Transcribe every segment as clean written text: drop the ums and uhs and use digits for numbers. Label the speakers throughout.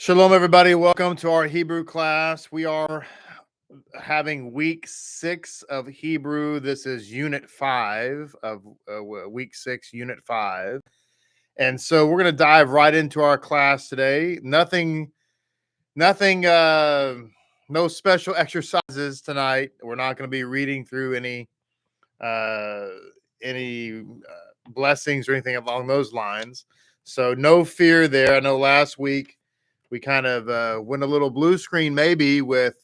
Speaker 1: Shalom, everybody. Welcome to our Hebrew class. We are having week 6 of Hebrew. This is unit 5 of week 6, unit 5. And so we're going to dive right into our class today. Nothing, no special exercises tonight. We're not going to be reading through any blessings or anything along those lines. So no fear there. I know last week we kind of went a little blue screen maybe with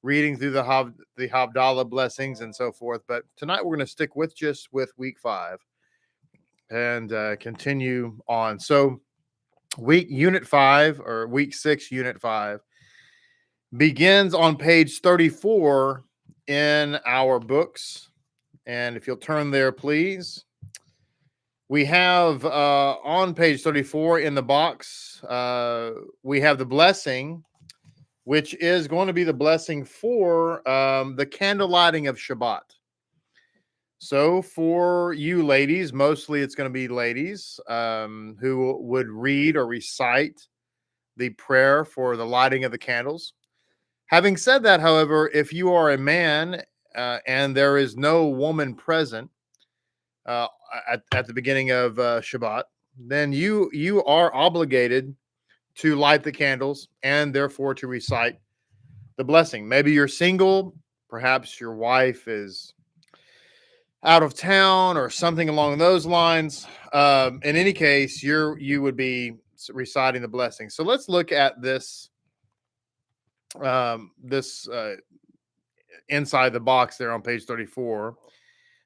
Speaker 1: reading through the Havdalah blessings and so forth. But tonight we're going to stick with week 5 and continue on. So week 6, unit 5 begins on page 34 in our books. And if you'll turn there, please. We have on page 34 in the box, we have the blessing, which is going to be the blessing for the candlelighting of Shabbat. So for you ladies, mostly it's going to be ladies who would read or recite the prayer for the lighting of the candles. Having said that, however, if you are a man and there is no woman present, at the beginning of Shabbat, then you are obligated to light the candles and therefore to recite the blessing. Maybe you're single, perhaps your wife is out of town or something along those lines. In any case, you would be reciting the blessing. So let's look at this inside the box there on page 34.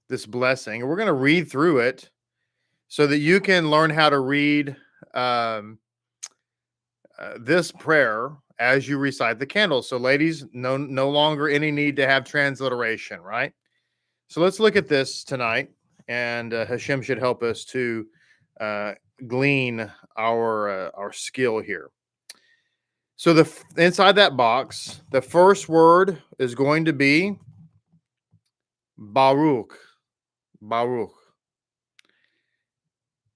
Speaker 1: This blessing, and we're going to read through it so that you can learn how to read this prayer as you recite the candles. So ladies, no longer any need to have transliteration, right? So let's look at this tonight, and HaShem should help us to glean our skill here. So inside that box, the first word is going to be Baruch. Baruch.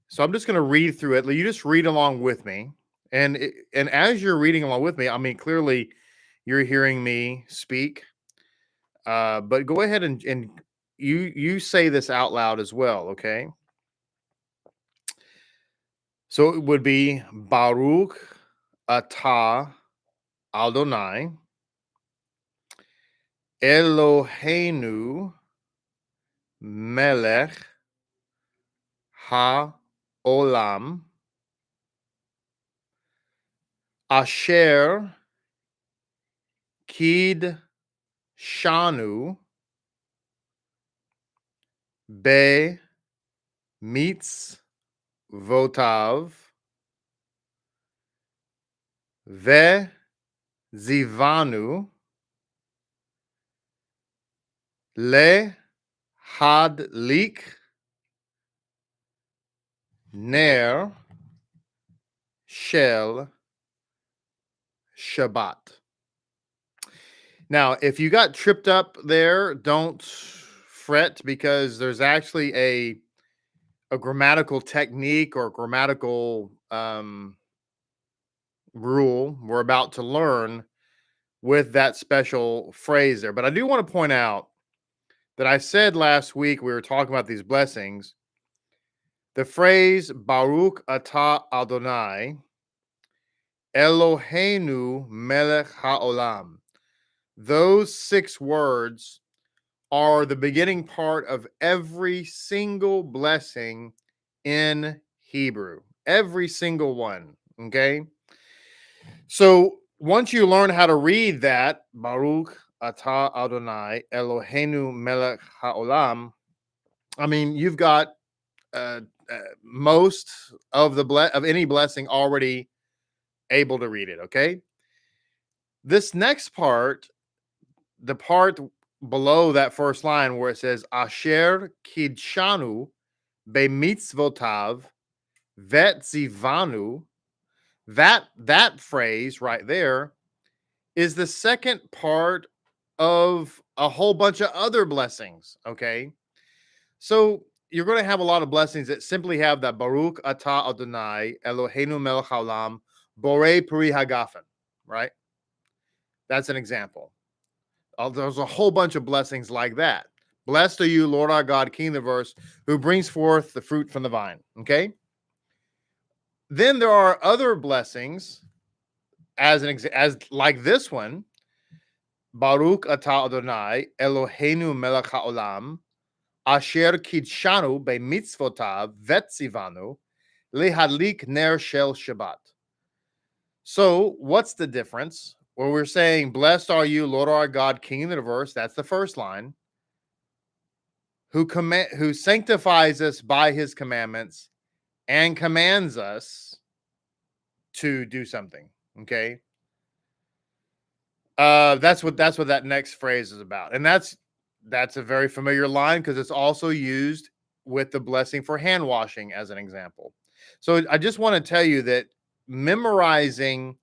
Speaker 1: So I'm just going to read through it. You just read along with me. And as you're reading along with me, I mean, clearly you're hearing me speak. But go ahead and you say this out loud as well, okay? So it would be Baruch atah Adonai Eloheinu melech haolam asher kidshanu bemitzvotav vezivanu haderekh ner shel Shabbat. Now, if you got tripped up there, don't fret, because there's actually a grammatical technique or grammatical rule we're about to learn with that special phrase there. But I do want to point out that I said last week we were talking about these blessings. The phrase Baruch atah Adonai Eloheinu melech haolam. Those 6 words are the beginning part of every single blessing in Hebrew. Every single one. Okay. So once you learn how to read that, Baruch atah Adonai Eloheinu melech haolam, I mean, you've got most of of any blessing already able to read it. Okay. This next part, the part below that first line where it says Asher kidshanu bemitzvotav vetzivanu, that phrase right there is the second part of a whole bunch of other blessings. Okay. So you're going to have a lot of blessings that simply have that Baruch atah Adonai Eloheinu melech haolam Borei Puri Hagafen, right? That's an example. There's a whole bunch of blessings like that. Blessed are you, Lord our God, King of the verse, who brings forth the fruit from the vine. Okay. Then there are other blessings, as like this one. Baruch atah Adonai Eloheinu melech haolam asher kidshanu bemitzvotav vetzivanu lehadlik ner shel Shabbat. So what's the difference? Well, we're saying, blessed are you, Lord our God, King of the universe. That's the first line. Who sanctifies us by his commandments and commands us to do something. Okay. That's what that next phrase is about. And that's a very familiar line because it's also used with the blessing for hand washing as an example. So I just want to tell you that memorizing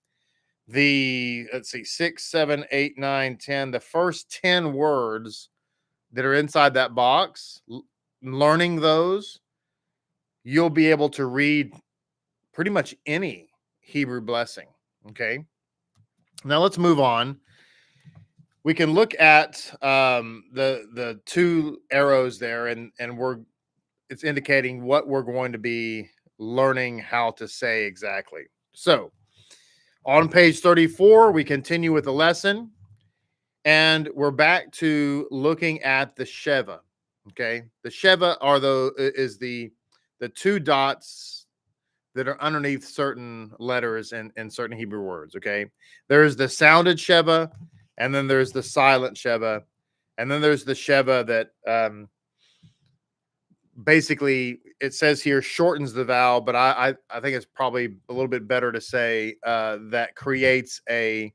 Speaker 1: the 6, 7, 8, 9, 10, the first 10 words that are inside that box, learning those, you'll be able to read pretty much any Hebrew blessing. Okay. Now let's move on. We can look at the two arrows there, and it's indicating what we're going to be learning how to say exactly. So on page 34, we continue with the lesson, and we're back to looking at the Sheva. Okay, the Sheva is the two dots that are underneath certain letters in certain Hebrew words. Okay, there's the sounded Sheva, and then there's the silent Sheva, and then there's the Sheva that basically it says here shortens the vowel, but I think it's probably a little bit better to say that creates a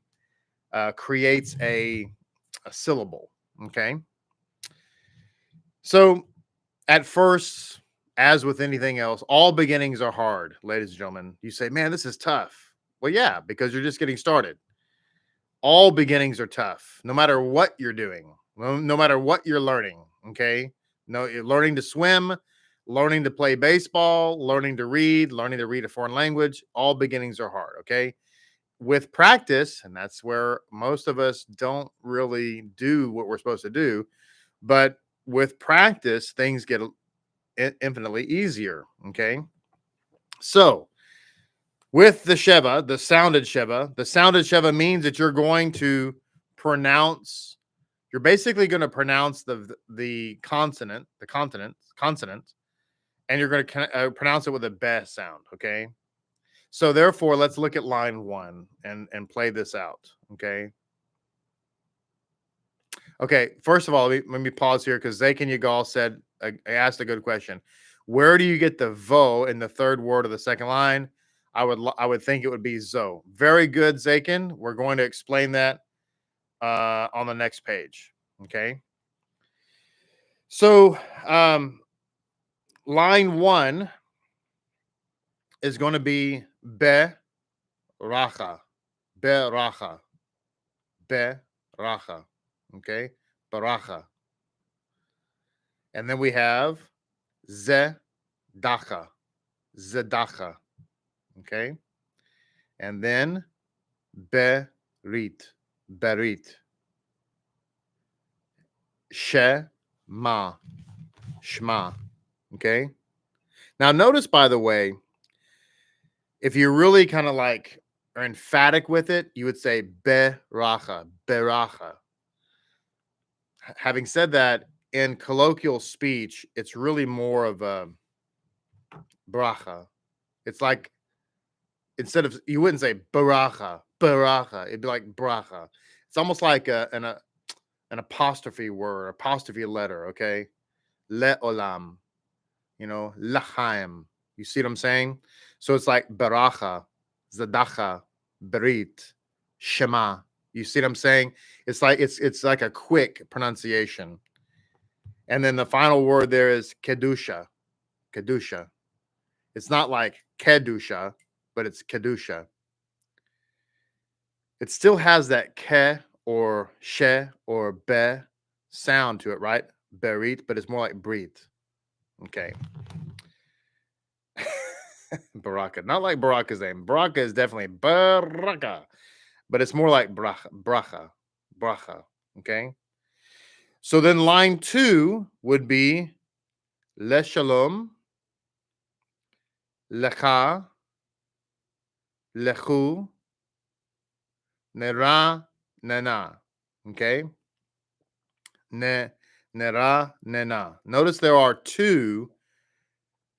Speaker 1: syllable. Okay, so at first, as with anything else, all beginnings are hard, ladies and gentlemen. You say, man, this is tough. Well, yeah, because you're just getting started. All beginnings are tough, no matter what you're doing, no matter what you're learning. Okay. No, you're learning to swim, learning to play baseball, learning to read a foreign language. All beginnings are hard. Okay. With practice, and that's where most of us don't really do what we're supposed to do, but with practice, things get infinitely easier. Okay. So with the Sheva, the sounded Sheva means that you're going to pronounce, you're basically going to pronounce the consonant, consonant, and you're going to pronounce it with a beh sound. Okay. So therefore, let's look at line 1 and play this out. Okay. Okay. First of all, let me pause here because Zakin Yagal said, I asked a good question. Where do you get the vo in the third word of the second line? I would think it would be zo. Very good, Zakin. We're going to explain that on the next page. Okay. So line 1 is going to be be racha, be racha, be racha. Okay, baracha. And then we have ze dacha, zedacha. Okay. And then berit, berit. Shema, shma. Okay. Now notice, by the way, if you really kind of like are emphatic with it, you would say beracha, beracha. Having said that, in colloquial speech, it's really more of a bracha. It's like, instead of, you wouldn't say baracha, baracha. It'd be like bracha. It's almost like an apostrophe word, apostrophe letter. Okay, le'olam, lachaim. You see what I'm saying? So it's like baracha, zadacha, berit, shema. You see what I'm saying? It's like a quick pronunciation. And then the final word there is kedusha, kedusha. It's not like kedusha, but it's kedusha. It still has that ke or she or be sound to it, right? Berit, but it's more like brit. Okay. Baraka. Not like Baraka's name. Baraka is definitely Baraka, but it's more like bracha. Bracha. Okay. So then line 2 would be Le Shalom, Lecha, Lechu, Nera, Nena. Okay. Nera, Nena. Notice there are 2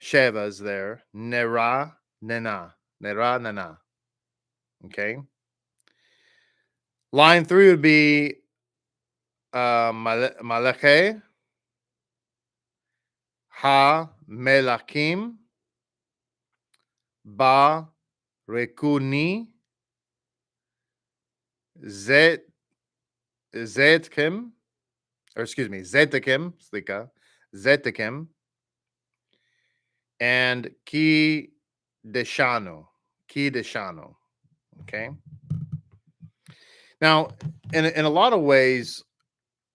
Speaker 1: Shevas there. Nera, Nena. Nera, Nena. Okay. Line 3 would be Maleche, Ha Melakim, Ba Rekuni, Zetkem, or excuse me, Zetekim, Slika, Zetekim, and Ki Deshano. Ki Deshano. Okay. Now, in a lot of ways,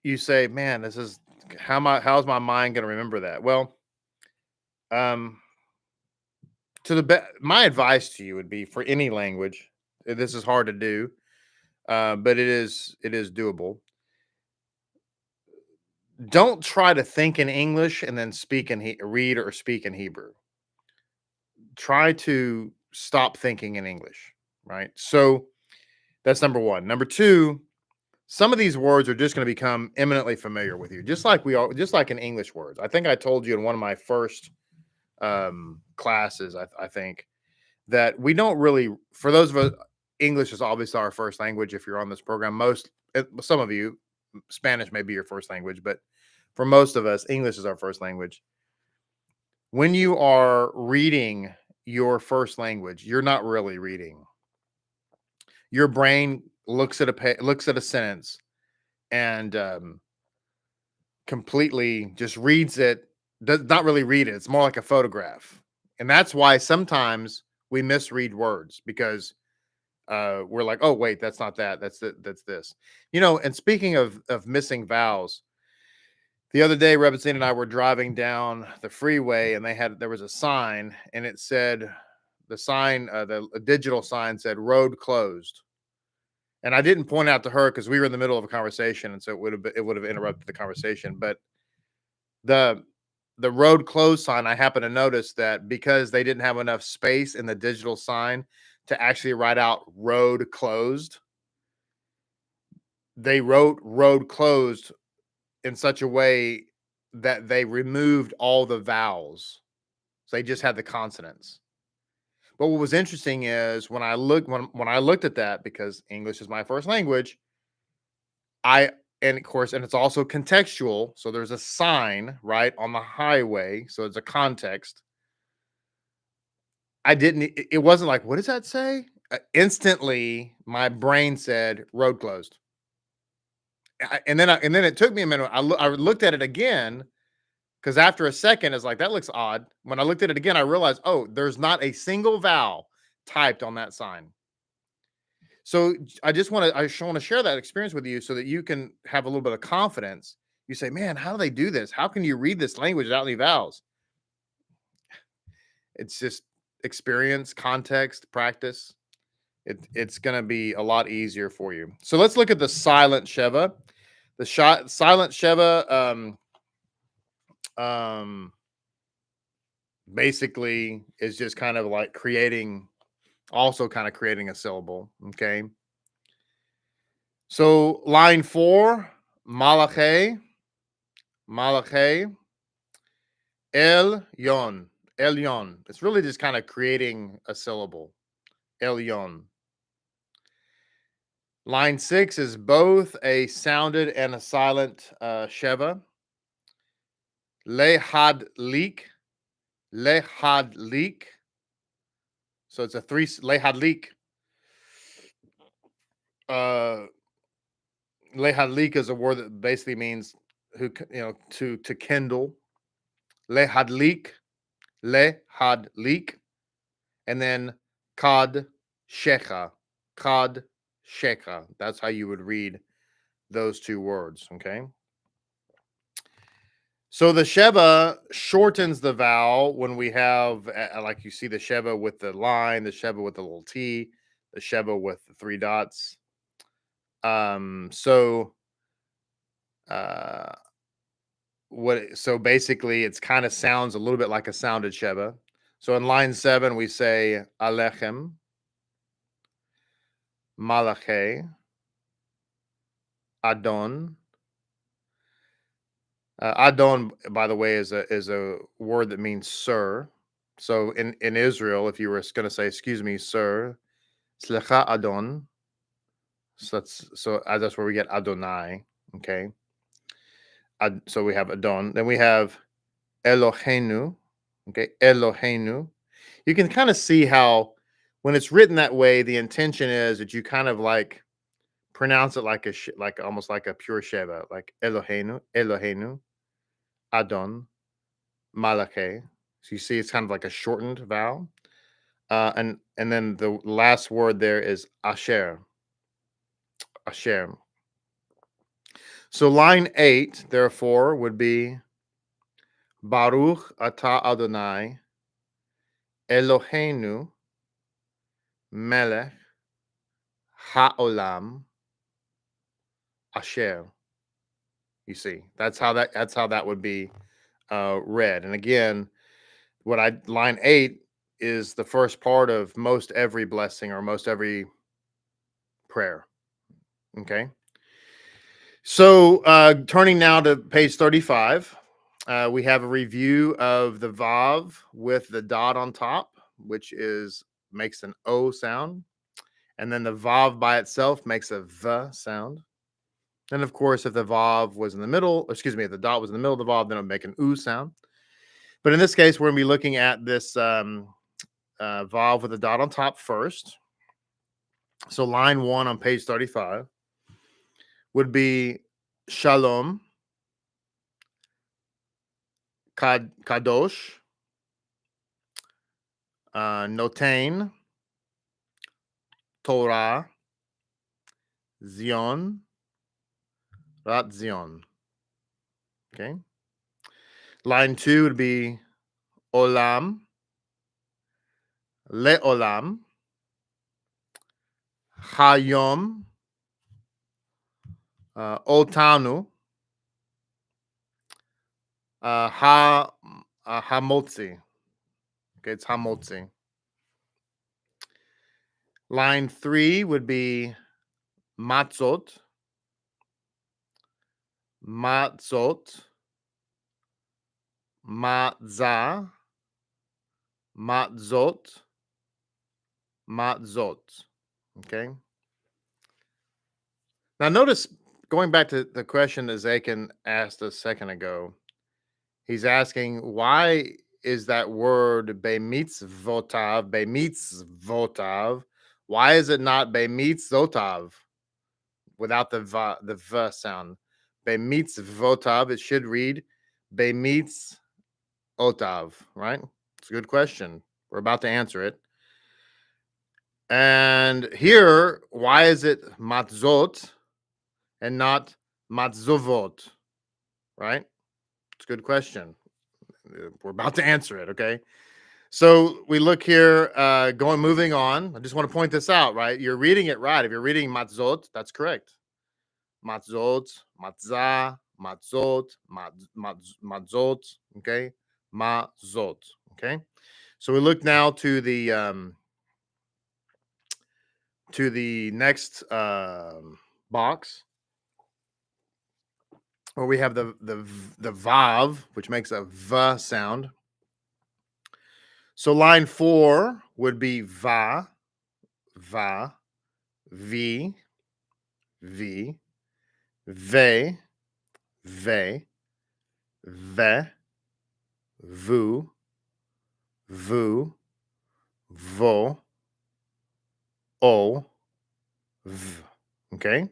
Speaker 1: you say, man, this is how's my mind going to remember that? Well, my advice to you would be for any language. This is hard to do, but it is doable. Don't try to think in English and then read or speak in Hebrew. Try to stop thinking in English, right? So that's number 1. Number 2, some of these words are just going to become eminently familiar with you, just like in English words. I think I told you in one of my first classes, I think, that we don't really, for those of us, English is obviously our first language. If you're on this program, some of you, Spanish may be your first language, but for most of us, English is our first language. When you are reading your first language, you're not really reading. Your brain looks at a sentence and completely just reads it. Does not really read it. It's more like a photograph, and that's why sometimes we misread words, because we're like, oh wait, that's not that. That's this. And speaking of missing vowels, the other day, Rebbetzin and I were driving down the freeway, and there was a sign, and it said, the digital sign said "road closed," and I didn't point out to her because we were in the middle of a conversation, and so it would have interrupted the conversation. But the road closed sign, I happened to notice that because they didn't have enough space in the digital sign to actually write out "road closed," they wrote "road closed" in such a way that they removed all the vowels. So they just had the consonants. But what was interesting is when I looked at that, because English is my first language, and it's also contextual. So there's a sign right on the highway. So it's a context. It wasn't like, what does that say? Instantly, my brain said road closed. And then it took me a minute. I looked at it again, because after a second, it's like, that looks odd. When I looked at it again, I realized, oh, there's not a single vowel typed on that sign. So I just want to share that experience with you so that you can have a little bit of confidence. You say, man, how do they do this? How can you read this language without any vowels? It's just experience, context, practice. It's going to be a lot easier for you. So let's look at the silent Sheva. The silent Sheva basically is just kind of like creating a syllable. Okay. So line 4, Malachi, Elyon. It's really just kind of creating a syllable. Elyon. Line 6 is both a sounded and a silent Sheva. Lehadlik. So it's a 3 Lehadlik. Lehadlik is a word that basically means to kindle. Lehadlik, and then kad shecha. That's how you would read those 2 words. Okay. So the Sheva shortens the vowel when we have, like you see the Sheva with the line, the Sheva with the little T, the Sheva with the three dots. So uh, so basically it's kind of sounds a little bit like a sounded Sheva. So in line 7, we say Alechem, Malache, Adon. Adon, by the way, is a word that means sir. So in Israel, if you were going to say, "Excuse me, sir," Slecha Adon. That's where we get Adonai. Okay. So we have Adon. Then we have Eloheinu. Okay, Eloheinu. You can kind of see how when it's written that way, the intention is that you kind of like pronounce it like like almost like a pure Sheva, like Eloheinu, Eloheinu, Adon, Malache. So you see, it's kind of like a shortened vowel, and then the last word there is Asher, Asher. So line 8, therefore, would be Baruch Atah Adonai Eloheinu Melech Haolam Asher. You see, that's how that would be read. And again, line 8 is the first part of most every blessing or most every prayer. Okay. So turning now to page 35, we have a review of the vav with the dot on top, which makes an O sound. And then the vav by itself makes a V sound. And of course, if the vav was in the middle, if the dot was in the middle of the vav, then it would make an U sound. But in this case, we're going to be looking at this vav with the dot on top first. So line 1 on page 35 would be Shalom, Kadosh, Notain, Torah, Zion, Ratzion. Okay. Line 2 would be Olam, Le'olam, Hayom, Otanu, Hamotzi. Okay, it's Hamotzi. Line 3 would be Matzot, Matzot, Matzah, Matzot, Matzot. Okay. Now notice, going back to the question that Zakin asked a second ago, he's asking, why is that word bemitzvotav? Why is it not bemitzvotav without the v sound? Bemitzvotav, it should read bemitzvotav, right? It's a good question. We're about to answer it. And here, why is it matzot and not matzovot, right? It's a good question. We're about to answer it, okay? So we look here, moving on. I just want to point this out, right? You're reading it right. If you're reading matzot, that's correct. Matzot, matzah, matzot, matzot, okay? Mazot, okay? So we look now to the next box, where we have the vav, which makes a v sound. So line 4 would be va, va, v, v, ve, ve, ve, vu, vu, vo, o, v. Okay.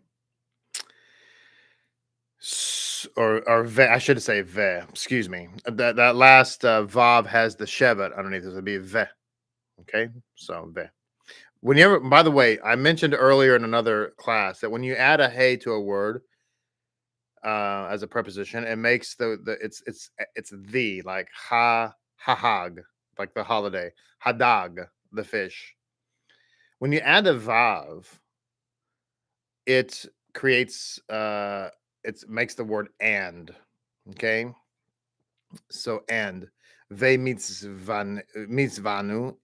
Speaker 1: Or ve, I should say ve. Excuse me. That last vav has the shevet underneath. This would be ve. Okay, so ve. By the way, I mentioned earlier in another class that when you add a hey to a word, as a preposition. It makes it's the, like hahag, like the holiday, hadag, the fish. When you add a vav, it creates it makes the word and. Okay, so and ve mitzvanu,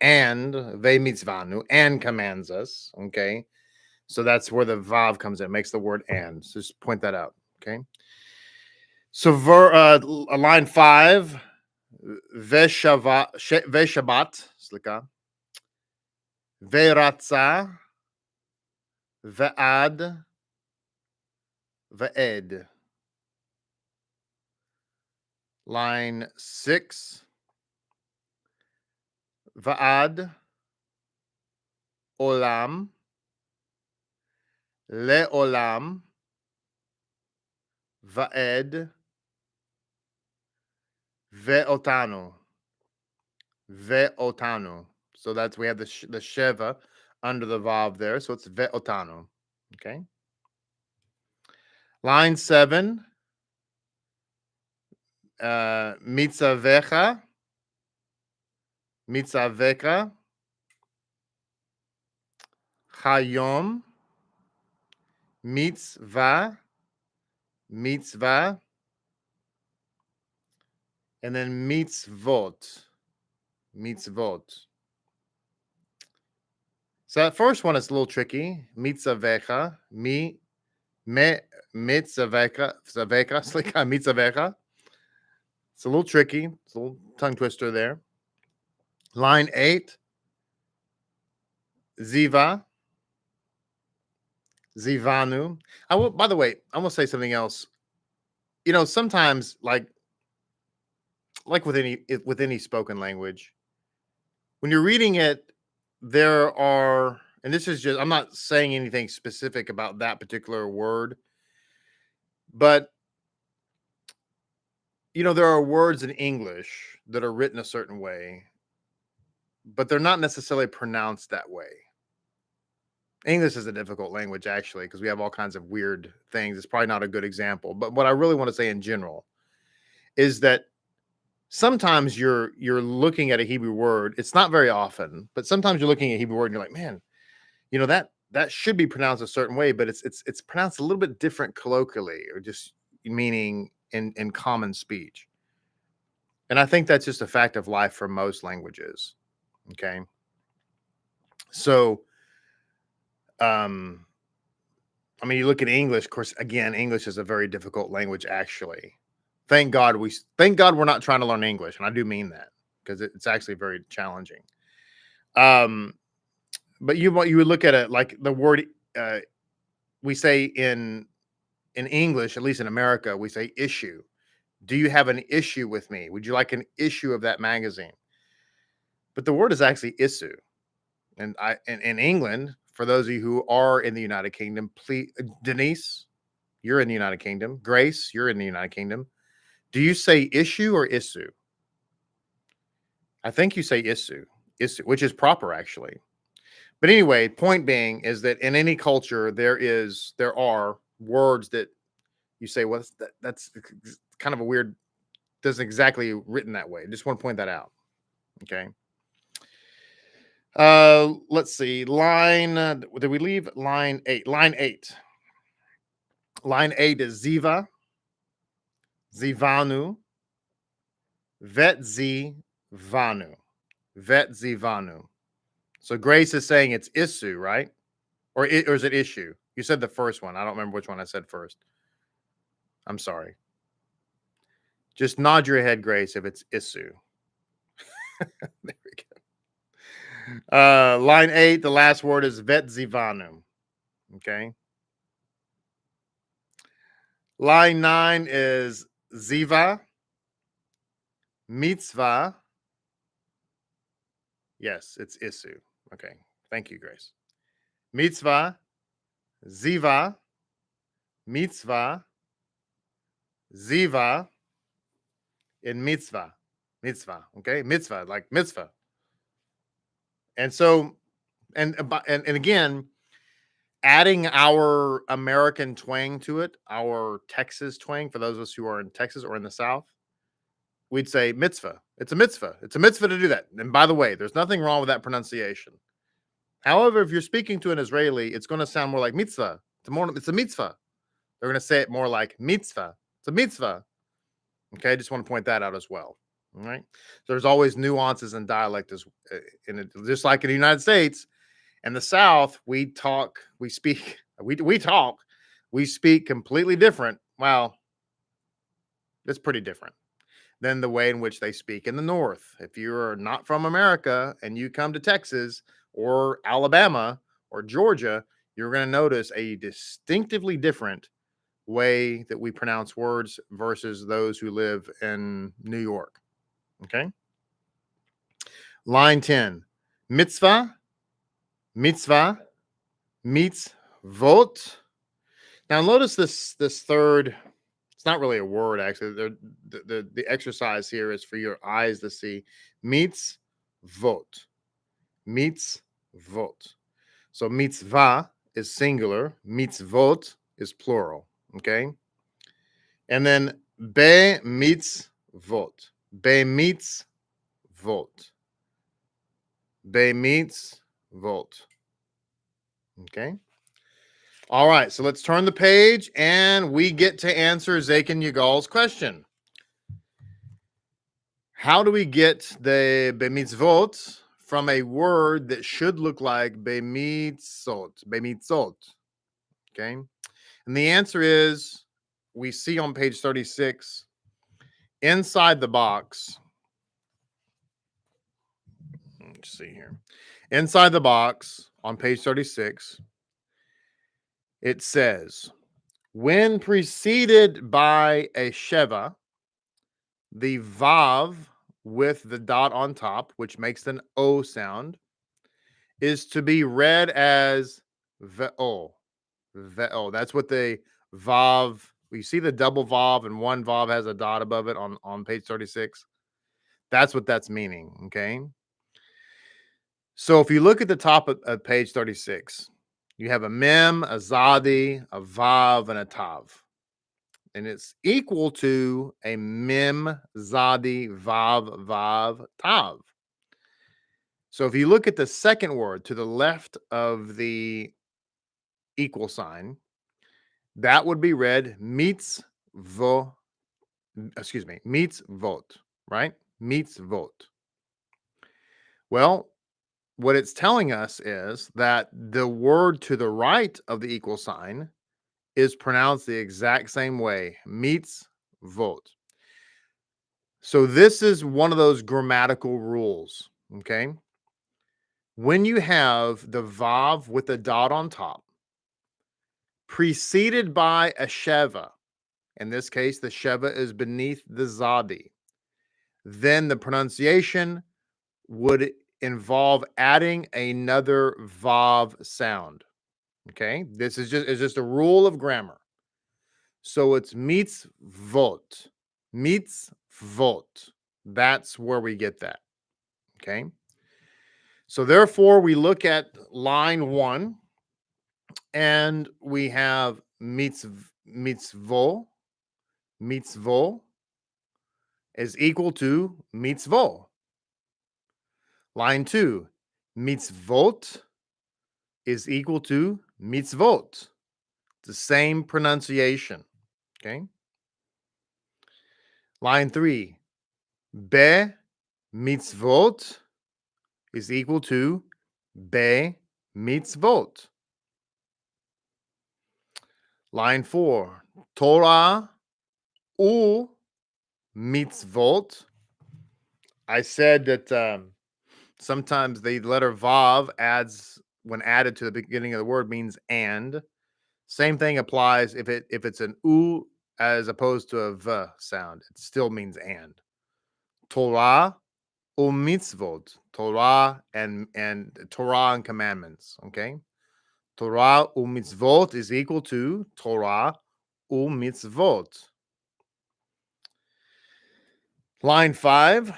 Speaker 1: and ve mitzvanu, and commands us. Okay, so that's where the vav comes in. It makes the word and. So just point that out. Okay. So line 5, veshabat, slika, veratza, ve'ad, ve'ed. Line 6, va'ad, olam, le'olam, va'ed, ve'otanu. Ve'otanu. So that's, we have the sheva under the vav there. So it's ve'otanu. Okay. Line 7, mitzavecha, mitzaveka, chayom, mitzvah, mitzvah, and then mitzvot. Mitzvot. So that first one is a little tricky. Mitzavecha, mitzaveka, slika, mitzavecha. It's a little tricky. It's a little tongue twister there. Line 8, ziva, zivanu. I will. By the way, I want to say something else. You know, sometimes, like with any spoken language, when you're reading it, there are, and this is just, I'm not saying anything specific about that particular word, but you know, there are words in English that are written a certain way, but they're not necessarily pronounced that way. English is a difficult language, actually, because we have all kinds of weird things. It's probably not a good example, but what I really want to say in general is that sometimes you're looking at a Hebrew word. It's not very often, but sometimes you're looking at a Hebrew word and you're like, man, you know, that should be pronounced a certain way, but it's pronounced a little bit different colloquially, or just meaning in common speech. And I think that's just a fact of life for most languages. Okay. So, I mean, you look at English, of course, again, English is a very difficult language, actually. Thank God we're not trying to learn English. And I do mean that, because it's actually very challenging. But you would look at it like the word, we say in English, at least in America, we say issue. Do you have an issue with me? Would you like an issue of that magazine? But the word is actually issue. And in England, for those of you who are in the United Kingdom, please, Denise, you're in the United Kingdom. Grace, you're in the United Kingdom. Do you say issue or issue? I think you say issue, which is proper, actually. But anyway, point being is that in any culture, there are words that you say, well, that's kind of a weird, doesn't exactly written that way. Just want to point that out. Okay. Let's see. Did we leave line 8? Line 8. Line 8 is ziva, zivanu, vetzivanu, vetzivanu. So Grace is saying it's issue, right? Or is it issue? You said the first one. I don't remember which one I said first. I'm sorry. Just nod your head, Grace, if it's issue. There we go. Line 8, the last word is vetzivanu. Okay. Line 9 is ziva, mitzvah. Yes, it's issue. Okay. Thank you, Grace. Mitzvah, ziva, mitzvah, ziva, and mitzvah. Mitzvah. Okay. Mitzvah, like mitzvah. And so, and again, adding our American twang to it, our Texas twang, for those of us who are in Texas or in the South, we'd say mitzvah. It's a mitzvah. It's a mitzvah to do that. And by the way, there's nothing wrong with that pronunciation. However, if you're speaking to an Israeli, it's going to sound more like mitzvah. It's a mitzvah. They're going to say it more like mitzvah. It's a mitzvah. Okay, I just want to point that out as well. All right. So there's always nuances in dialect in it, just like in the United States. In the South, we speak completely different. Well, it's pretty different than the way in which they speak in the North. If you're not from America and you come to Texas or Alabama or Georgia, you're going to notice a distinctively different way that we pronounce words versus those who live in New York. Okay. Line 10, mitzvah, mitzvah, mitzvot. Now notice this third. It's not really a word, actually. The exercise here is for your eyes to see. Mitzvot. Mitzvot. So mitzvah is singular. Mitzvot is plural. Okay. And then be mitzvot. Be mitzvot. Be mitzvot. Okay. All right, so let's turn the page and we get to answer Zakin Yigal's question. How do we get the bemitzvot from a word that should look like bemitzot? Bemitzot. Okay. And the answer is we see on page 36 inside the box. Let's see here. Inside the box on page 36. It says, when preceded by a sheva, the vav with the dot on top, which makes an O sound, is to be read as ve'o. Ve'o. That's what the vav, you see the double vav and one vav has a dot above it on page 36. That's what that's meaning, okay? So if you look at the top of page 36, you have a mem, a zadi, a vav, and a tav. And it's equal to a mem, zadi, vav, vav, tav. So if you look at the second word to the left of the equal sign, that would be read mitzvot, right? Mitzvot. Well, what it's telling us is that the word to the right of the equal sign is pronounced the exact same way, mitzvot. So this is one of those grammatical rules, okay? When you have the vav with the dot on top, preceded by a sheva, in this case, the sheva is beneath the zadi, then the pronunciation would involve adding another vav sound. Okay, this is just a rule of grammar. So it's mitzvot, mitzvot. That's where we get that. Okay. So therefore, we look at line 1, and we have mitzvot. Mitzvot is equal to mitzvot. Line 2, mitzvot is equal to mitzvot. The same pronunciation. Okay. Line 3, be mitzvot is equal to be mitzvot. Line 4, Torah u mitzvot. I said that sometimes the letter vav when added to the beginning of the word means and. Same thing applies if it's an u as opposed to a v sound. It still means and. Torah u mitzvot. Torah and Torah and commandments. Okay. Torah u mitzvot is equal to Torah u mitzvot. Line 5.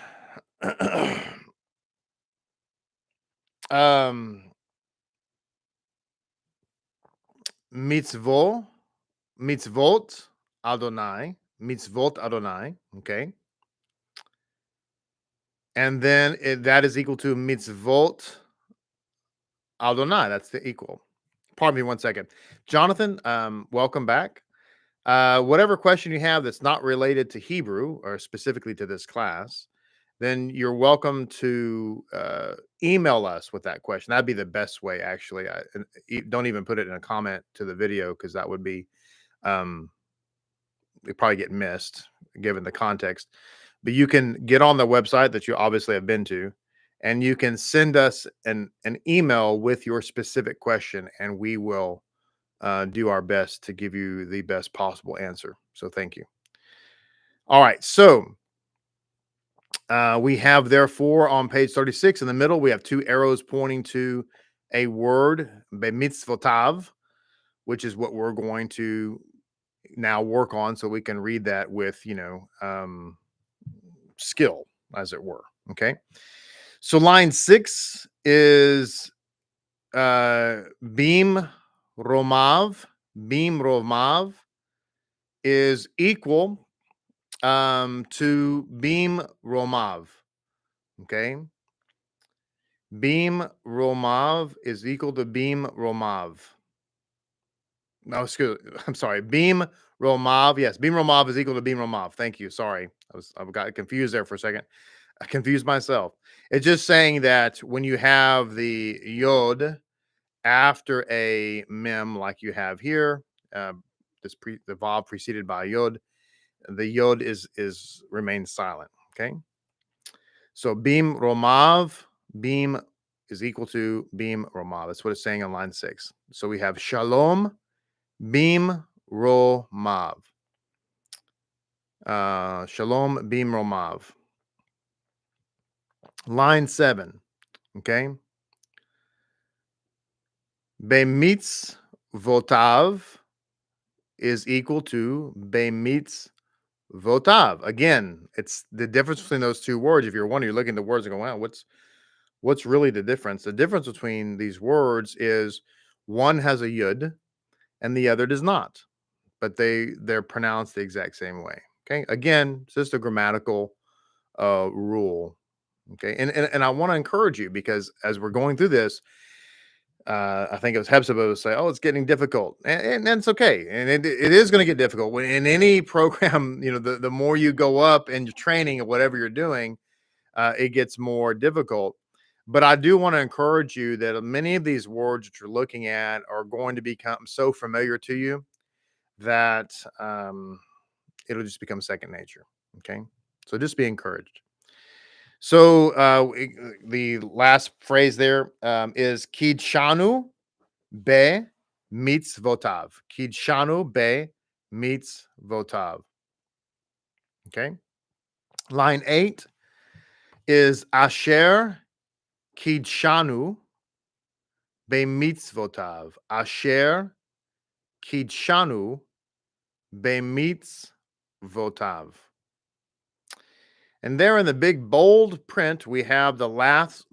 Speaker 1: mitzvot, mitzvot Adonai, mitzvot Adonai. Okay. And then that is equal to mitzvot Adonai. That's the equal. Pardon me 1 second. Jonathan, welcome back. Whatever question you have that's not related to Hebrew or specifically to this class, then you're welcome to email us with that question. That'd be the best way, actually. Don't even put it in a comment to the video because that would be, it probably get missed given the context. But you can get on the website that you obviously have been to, and you can send us an email with your specific question, and we will do our best to give you the best possible answer. So thank you. All right. So we have therefore on page 36 in the middle, we have two arrows pointing to a word, bemitzvotav, which is what we're going to now work on so we can read that with, skill, as it were. Okay. So line 6 is Beam Romav. Beam Romav is equal to Beam Romav. Okay. Beam Romav is equal to Beam Romav. No, I'm sorry. Beam Romav. Yes, Beam Romav is equal to Beam Romav. Thank you. Sorry. I got confused there for a second. I confused myself. It's just saying that when you have the yod after a mem like you have here, the vowel preceded by yod, the yod is remains silent. Okay. So Beam Romav, Beam is equal to Beam Romav. That's what it's saying on line 6. So we have Shalom Beam Romav. Shalom Beam Romav. Line 7. Okay. Bemitz Votav is equal to Bemitz Votav. Again, it's the difference between those two words. If you're wondering, you're looking at the words and going, wow, what's really the difference? The difference between these words is one has a yud and the other does not, but they're pronounced the exact same way. Okay. Again, it's just a grammatical rule. Okay. And I want to encourage you because as we're going through this, I think it was Hepzibah to say, "Oh, it's getting difficult," and it's okay, and it is going to get difficult. When in any program, the more you go up in your training or whatever you're doing, it gets more difficult. But I do want to encourage you that many of these words that you're looking at are going to become so familiar to you that it'll just become second nature. Okay, so just be encouraged. So the last phrase there is Kidshanu be mitzvotav. Kidshanu be mitzvotav. Okay. Line 8 is Asher Kidshanu be mitzvotav. Asher Kidshanu be mitzvotav. And there in the big bold print, we have the last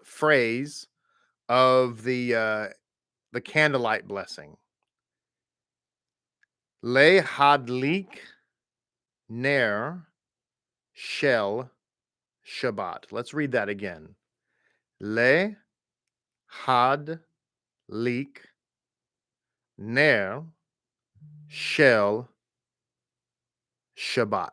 Speaker 1: phrase of the candlelight blessing. Le hadlik ner shel Shabbat. Let's read that again. Le hadlik ner shel Shabbat.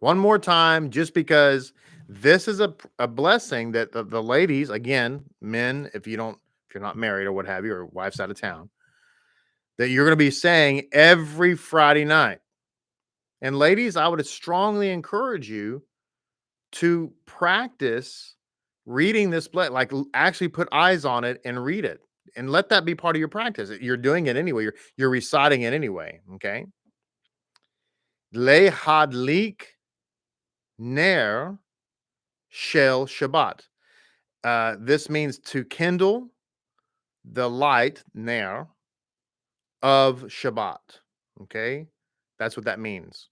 Speaker 1: One more time, just because this is a blessing that the ladies, again, men, if you're not married or what have you, or wife's out of town, that you're going to be saying every Friday night. And ladies, I would strongly encourage you to practice reading this blessing, like actually put eyes on it and read it, and let that be part of your practice. You're doing it anyway. You're reciting it anyway. Okay. Le hadlik ner shel Shabbat. This means to kindle the light ner of Shabbat. Okay, that's what that means.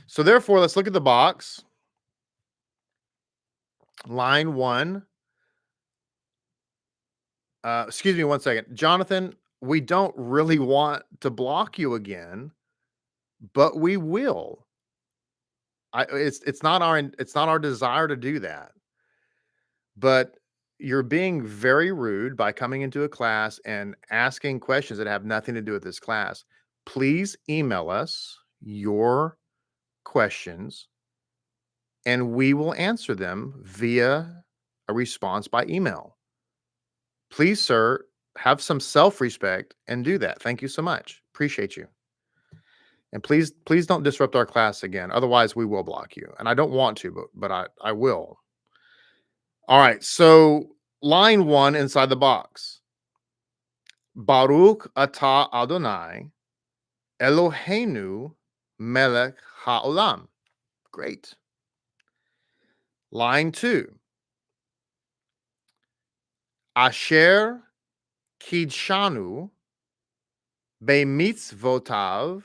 Speaker 1: So therefore, let's look at the box. Line 1. Excuse me 1 second. Jonathan, we don't really want to block you again, but we will. It's not our desire to do that. But you're being very rude by coming into a class and asking questions that have nothing to do with this class. Please email us your questions and we will answer them via a response by email. Please, sir, have some self-respect and do that. Thank you so much. Appreciate you. And please don't disrupt our class again. Otherwise, we will block you. And I don't want to, but I will. All right. So line 1 inside the box. Baruch atah Adonai Eloheinu melech haolam. Great. Line 2. Asher kidshanu bemitzvotav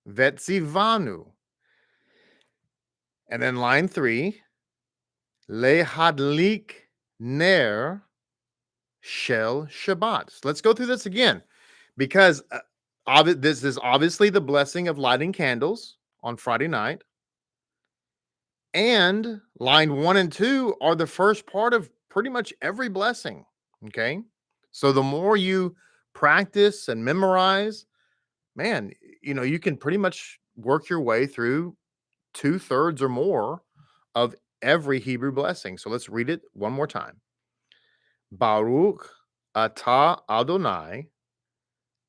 Speaker 1: vetzivanu. And then line 3. Lehadlik ner shel Shabbat. So let's go through this again, because this is obviously the blessing of lighting candles on Friday night. And line 1 and 2 are the first part of pretty much every blessing. Okay. So the more you practice and memorize, man, you can pretty much work your way through 2/3 or more of every Hebrew blessing. So let's read it one more time. Baruch atah Adonai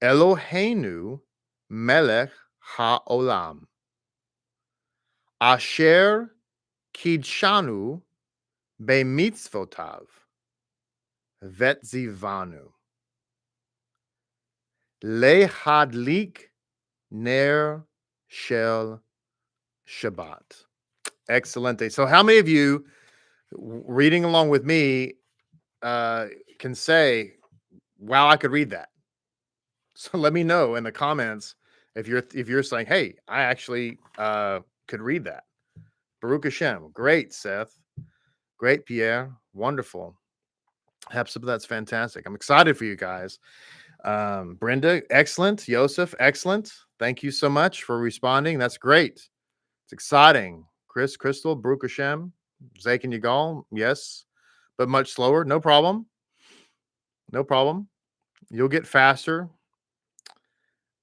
Speaker 1: Eloheinu melech haolam. Asher kidshanu bemitzvotav vetzivanu. Lehadlik ner shel Shabbat. Excellent. So how many of you reading along with me can say, wow, I could read that? So let me know in the comments if you're saying, hey, I actually could read that. Baruch HaShem. Great, Seth. Great, Pierre. Wonderful. That's fantastic. I'm excited for you guys. Brenda, excellent. Joseph, excellent. Thank you so much for responding. That's great. It's exciting. Crystal, Baruch HaShem. Zake and Yigal, yes, but much slower. No problem. No problem. You'll get faster.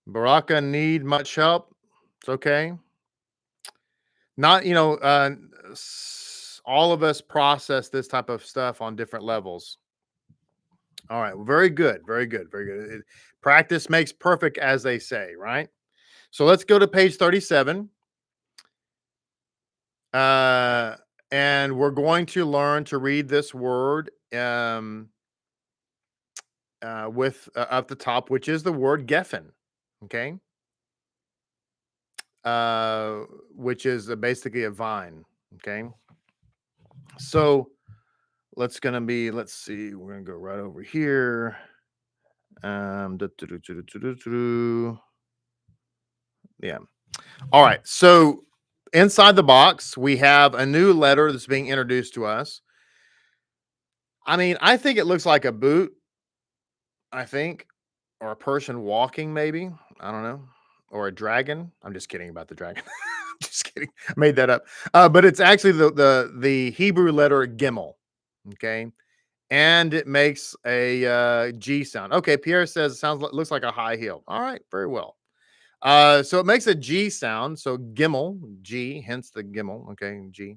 Speaker 1: Baraka need much help. It's okay. Not, all of us process this type of stuff on different levels. All right. Well, very good. Very good. Very good. Practice makes perfect, as they say, right? So let's go to page 37. And we're going to learn to read this word with at the top, which is the word geffen. Okay. Which is basically a vine. Okay. So let's see, we're going to go right over here. Yeah. All right. So inside the box, we have a new letter that's being introduced to us. I mean, I think it looks like a boot, or a person walking, maybe. I don't know. Or a dragon. I'm just kidding about the dragon. Just kidding. I made that up. But it's actually the Hebrew letter Gimel. Okay. And it makes a G sound. Okay. Pierre says looks like a high heel. All right. Very well. So it makes a G sound. So Gimel, G, hence the Gimel. Okay. G.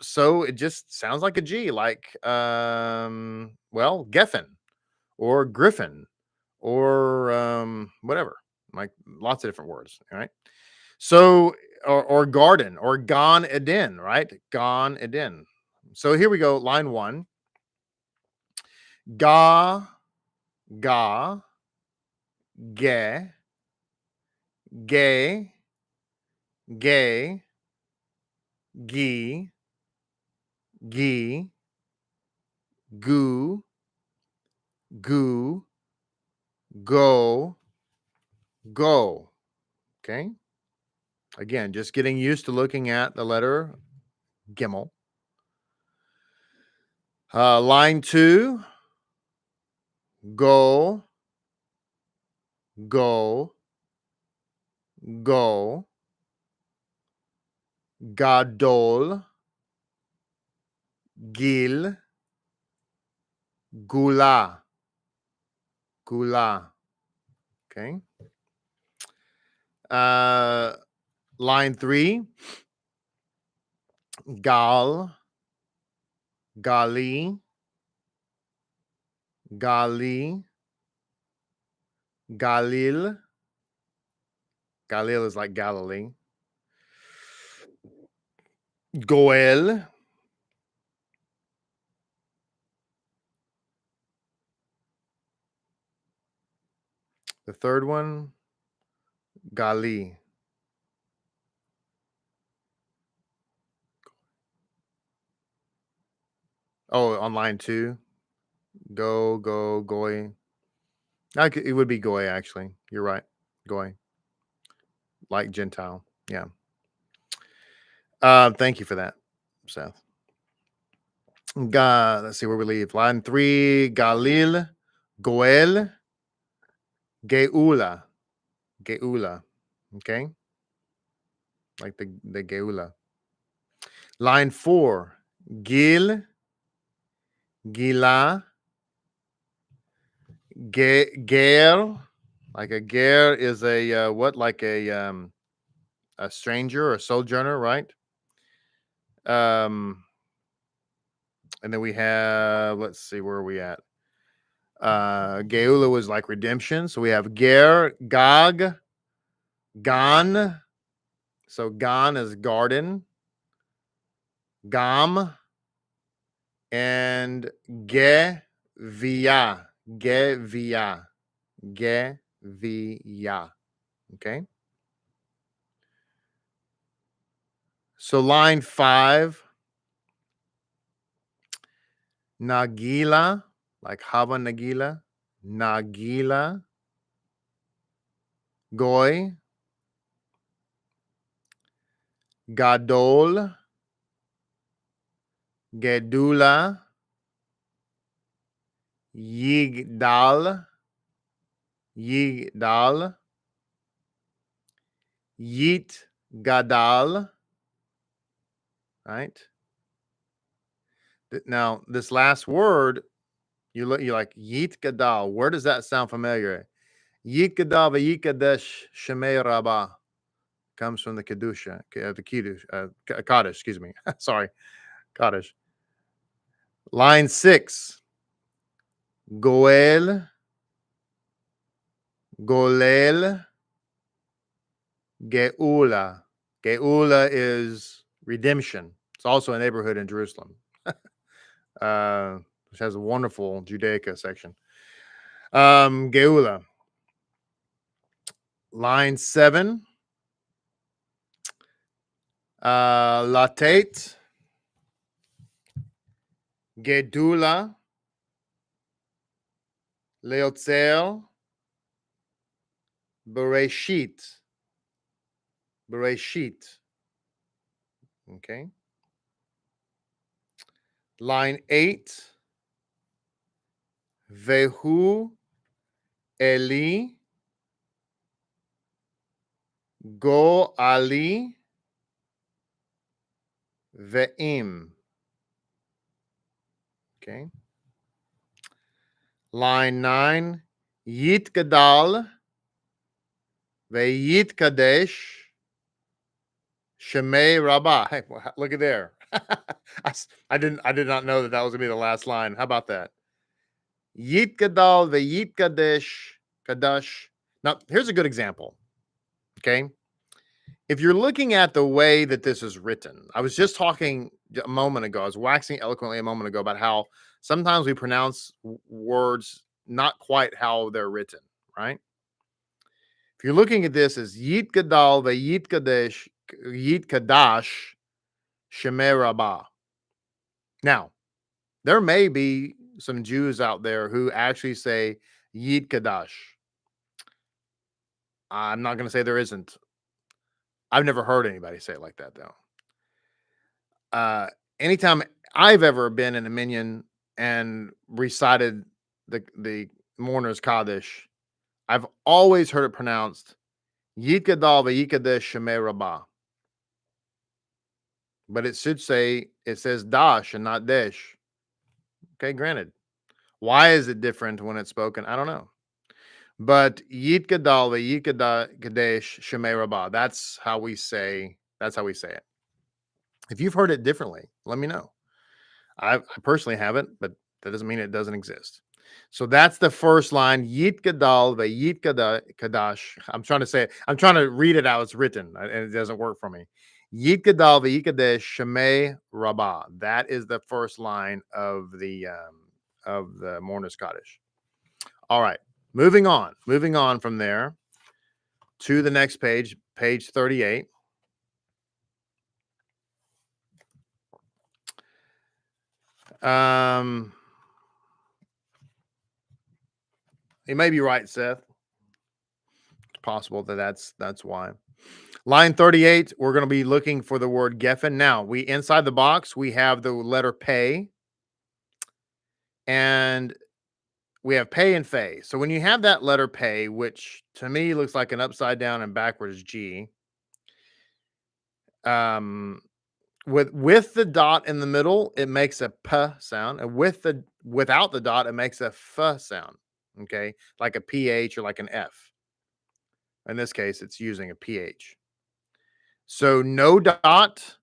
Speaker 1: So it just sounds like a G, like, Geffen or Griffin or whatever, like lots of different words. All right. So, or garden or Gan Eden, right? Gan Eden. So here we go. Line 1. Ga, ga, ge, gay, gay, gi, gi, goo, goo, go, go. Okay. Again, just getting used to looking at the letter Gimel. Line 2. go, go, go, gadol, gil, gula, gula. Okay. Line 3, gal, gali, gali, galil. Galil is like Galilee. Goel, the third one, gali. Oh, on line 2, go, goy. It would be goy, actually. You're right. Goy. Like Gentile. Yeah. Thank you for that, Seth. Let's see where we leave. Line 3, Galil, Goel, Geula. Geula. Okay. Like the Geula. Line 4, Gil, Gila, Ger. Like a ger is a what? Like a stranger or a sojourner, right? And then we have, let's see, where are we at? Geula was like redemption. So we have ger, gog, gan. So gan is garden, gam, and ge via, ge via, ge via. Okay. So line 5, nagila, like hava nagila, nagila, goy, gadol, gedula, yigdal, yigdal, yit gadal. Right. Now, this last word, you're like yit gadal. Where does that sound familiar? Yit gadal v'yikadesh shemei rabbah comes from the Kiddush, the Kiddush, Kaddish, excuse me. Sorry, Kaddish. Line 6, Goel, Golel, Geula. Geula is redemption. It's also a neighborhood in Jerusalem, which has a wonderful Judaica section. Geula. Line 7, Latate, Gedula, Leotzel, Bereshit. Bereshit. Okay. Line 8, Vehu, Eli, Go Ali, Ve'im. Okay. Line 9, Yit Gadal, Ve'yit Kadesh, Shemei Rabbah. Hey, look at there. I did not know that was gonna be the last line. How about that? Yit Gadal, Ve'yit Kadesh, Kadash. Now, here's a good example. Okay. If you're looking at the way that this is written, I was just talking a moment ago, I was waxing eloquently a moment ago about how sometimes we pronounce words not quite how they're written, right? If you're looking at this as Yit Gadal, Yit Kadesh, Yit Kadash, Shemei Rabbah. Now, there may be some Jews out there who actually say Yit Kadash. I'm not going to say there isn't. I've never heard anybody say it like that, though. Anytime I've ever been in a minyan and recited the mourner's Kaddish, I've always heard it pronounced Yit Gadol v'Yikadesh Shemei Rabbah. But it should say, it says dash and not desh. Okay, granted. Why is it different when it's spoken? I don't know. But Yit Gadol v'Yikadesh Shemei Rabbah. That's how we say it. If you've heard it differently, let me know. I personally haven't, but that doesn't mean it doesn't exist. So that's the first line. Yit Gadol v'Yit Kadash. I'm trying to read it out. It's written, and it doesn't work for me. Yit Gadol v'Yit Kadesh Shemei Rabbah. That is the first line of the mourner's Kaddish. All right, moving on from there to the next page, page 38. You may be right, Seth. It's possible that's why. Line 38, we're going to be looking for the word Geffen. Now, inside the box, we have the letter Pei, and we have Pei and Fei. So when you have that letter Pei, which to me looks like an upside down and backwards G, with the dot in the middle, it makes a P sound, and without the dot, it makes a F sound. Okay, like a PH or like an F. In this case, it's using a PH. So no dot,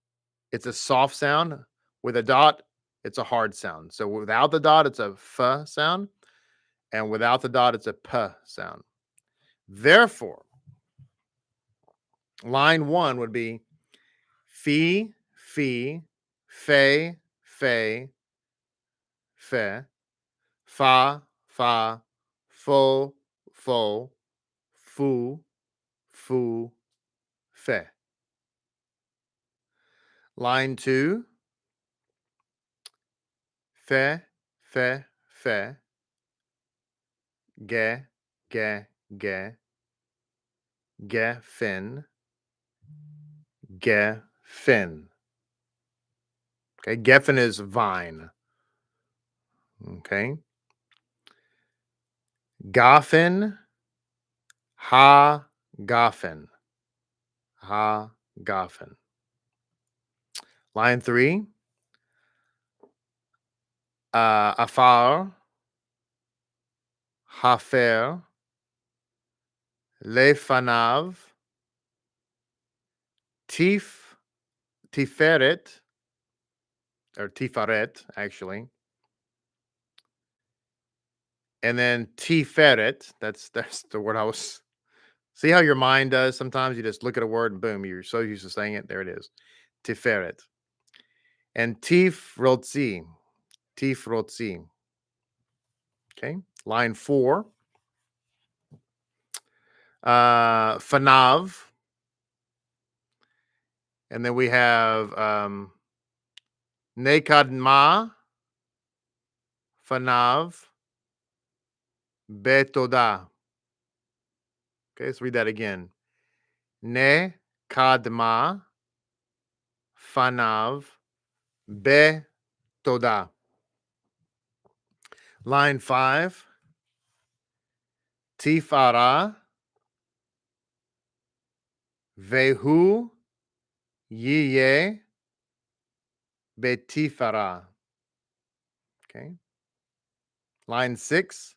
Speaker 1: it's a soft sound. With a dot, it's a hard sound. So without the dot, it's a F sound. And without the dot, it's a P sound. Therefore, line 1 would be Fi, Fe, Fe, Fa, Fa, Fo, Fu, Fe. Line 2, Fe, Ge, Geffen, Okay, Geffen is vine. Okay. Gaffen, Gaffen. Line 3, Afar, Hafer, Lefanav, Tiferet, or Tifaret, actually. And then Tiferet, that's the word I was. See how your mind does? Sometimes you just look at a word and boom, you're so used to saying it. There it is. Tiferet. And Tifrotzi. Okay. Line 4. Fanav. And then we have Nekadma, Fanav, Betoda. Okay, let's read that again. Nekadma, Fanav, Betoda. Line 5. Tifara, Vehu, Yiye, Betifara. Okay. Line 6.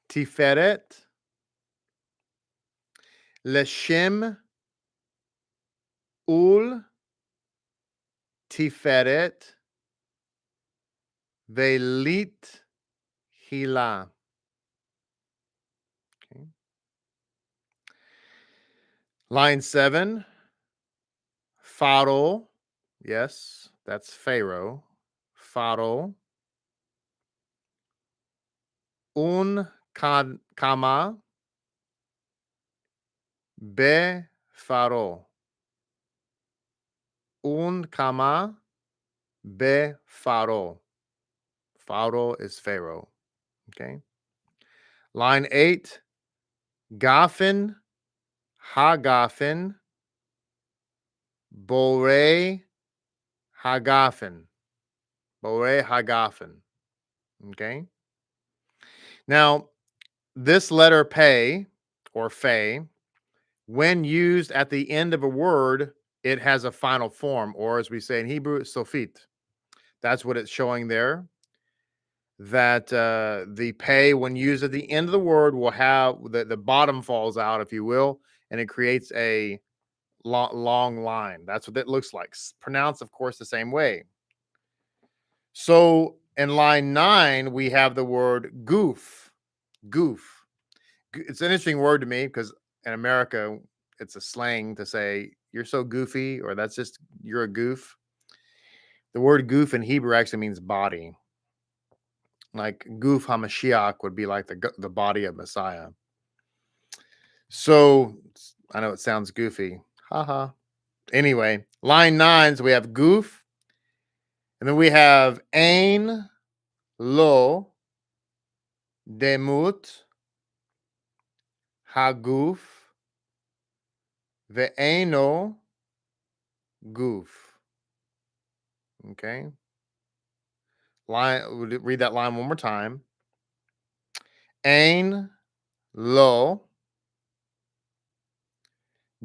Speaker 1: Tiferet, Leshem, Ul, Tiferet, Velit, Hila. Okay. Line 7. Pharaoh. Yes, that's Pharaoh. Pharaoh. Kama. Be Pharaoh. Kama. Be Pharaoh. Pharaoh is Pharaoh. Okay. Line 8. Gafen. Hagafen. Bore Hagafen. Bore Hagafen. Okay. Now, this letter pay or fe, when used at the end of a word, it has a final form, or as we say in Hebrew, sofit. That's what it's showing there. That the pay, when used at the end of the word, will have the bottom falls out, if you will, and it creates a long line. That's what it looks like. Pronounced, of course, the same way. So in line 9, we have the word goof. Goof. It's an interesting word to me because in America, it's a slang to say you're so goofy, or that's just you're a goof. The word goof in Hebrew actually means body. Like goof hamashiach would be like the body of Messiah. So I know it sounds goofy. Haha. Anyway, line 9, so we have goof, and then we have ein lo demut haguf ve'eno goof. Okay. Read that line one more time. Ein lo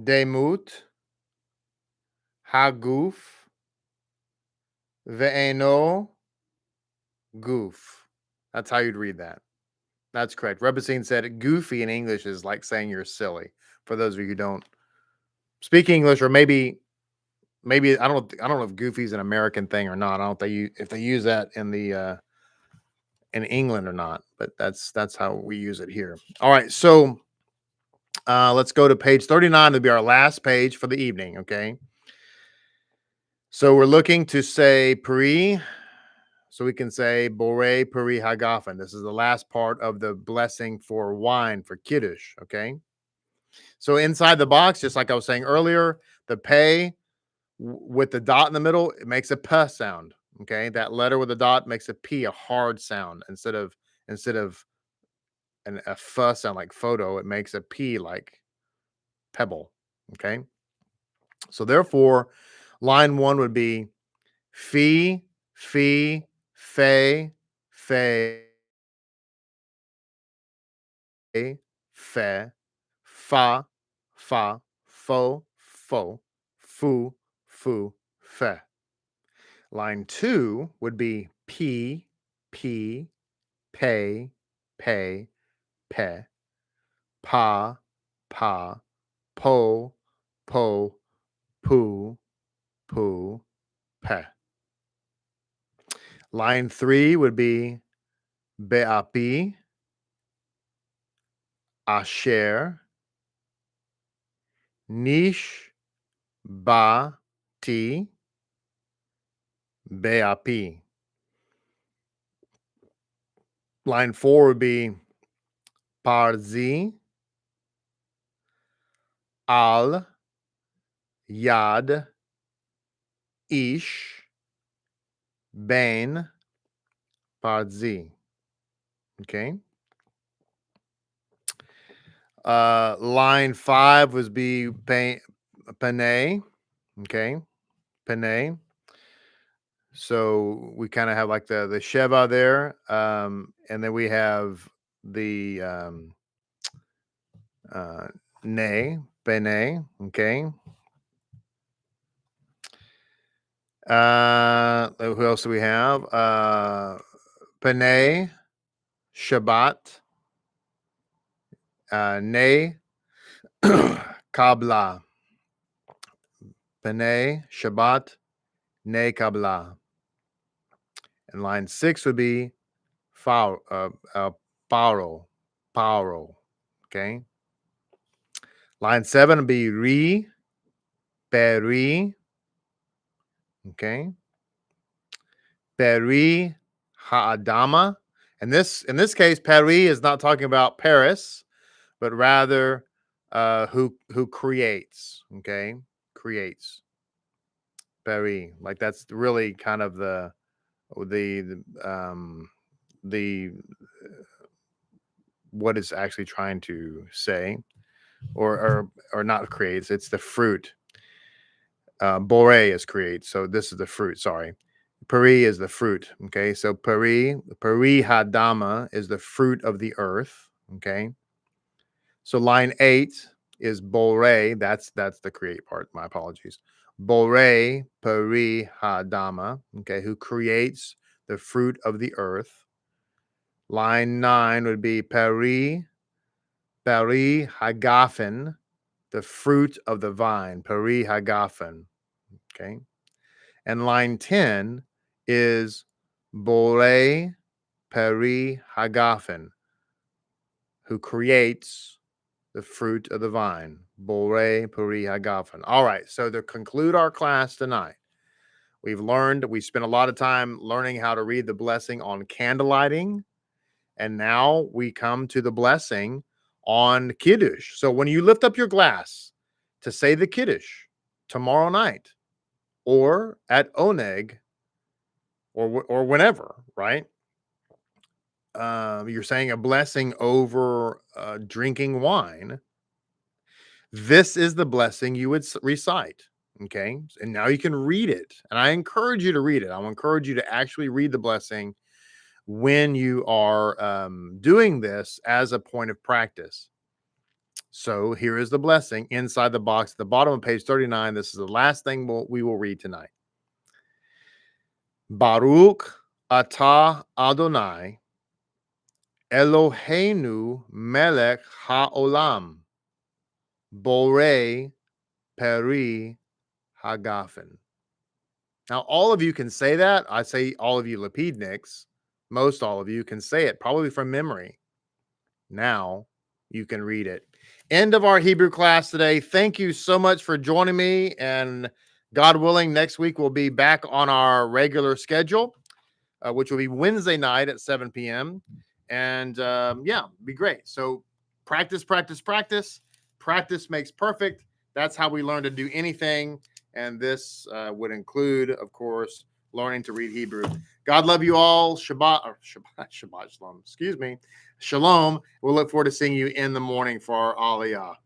Speaker 1: demut haguf ve'eno goof. That's how you'd read that. That's correct. Rebbetzin said goofy in English is like saying you're silly. For those of you who don't speak English, or maybe I don't know if goofy's an American thing or not. I don't know if they use that in the in England or not, but that's how we use it here. All right, so let's go to page 39. It'll be our last page for the evening. Okay. So we're looking to say pri. So we can say Borei Puri Hagafen. This is the last part of the blessing for wine for Kiddush. Okay. So inside the box, just like I was saying earlier, the pay with the dot in the middle, it makes a p sound. Okay. That letter with the dot makes a p, a hard sound instead of a f sound like photo. It makes a p like pebble. Okay. So therefore, line 1 would be fee, fe, fe, fe, fa, fo, fu, fe. Line 2 would be p, pay, pe, pa, po, pu, pe. Line 3 would be be'api, asher, nish, ba, ti, be'api. Line 4 would be parzi, al, yad, ish, ben, parzi. Okay. Line 5 was be pene. Okay. Pene. So we kind of have like the sheva there. And then we have the ne, pene. Okay. Who else do we have? Pene, Shabbat, ne, kabla. Pene, Shabbat, ne, kabla. And line 6 would be paro. Okay. Line 7 would be ri, peri. Okay. Peri ha'adama. And in this case, peri is not talking about Paris, but rather who creates. Okay. Creates. Peri. Like that's really kind of the what it's actually trying to say, or not creates. It's the fruit. Bore is create. So this is the fruit. Sorry. Peri is the fruit. Okay, so peri hadama is the fruit of the earth. Okay, so line 8 is bore. That's the create part. My apologies. Bore peri hadama. Okay, who creates the fruit of the earth. Line 9 would be peri hagafen, the fruit of the vine. Peri hagafen. Okay, and line 10 is bore peri hagafen, who creates the fruit of the vine. Bore peri hagafen. All right, so to conclude our class tonight, we spent a lot of time learning how to read the blessing on candlelighting, and now we come to the blessing on Kiddush. So when you lift up your glass to say the Kiddush tomorrow night, or at Oneg, or whenever, right? You're saying a blessing over drinking wine. This is the blessing you would recite. Okay. And now you can read it. And I encourage you to read it. I'll encourage you to actually read the blessing when you are doing this as a point of practice. So here is the blessing inside the box at the bottom of page 39. This is the last thing we will read tonight. Baruch atah Adonai Eloheinu melech haolam borei peri hagafen. Now, all of you can say that. I say all of you Lapidniks, most all of you can say it, probably from memory. Now you can read it. End of our Hebrew class today. Thank you so much for joining me. And God willing, next week we'll be back on our regular schedule, which will be Wednesday night at 7 p.m. And yeah, be great. So practice, practice, practice. Practice makes perfect. That's how we learn to do anything. And this would include, of course, learning to read Hebrew. God love you all. Shabbat shalom. Excuse me. Shalom. We'll look forward to seeing you in the morning for our Aliyah.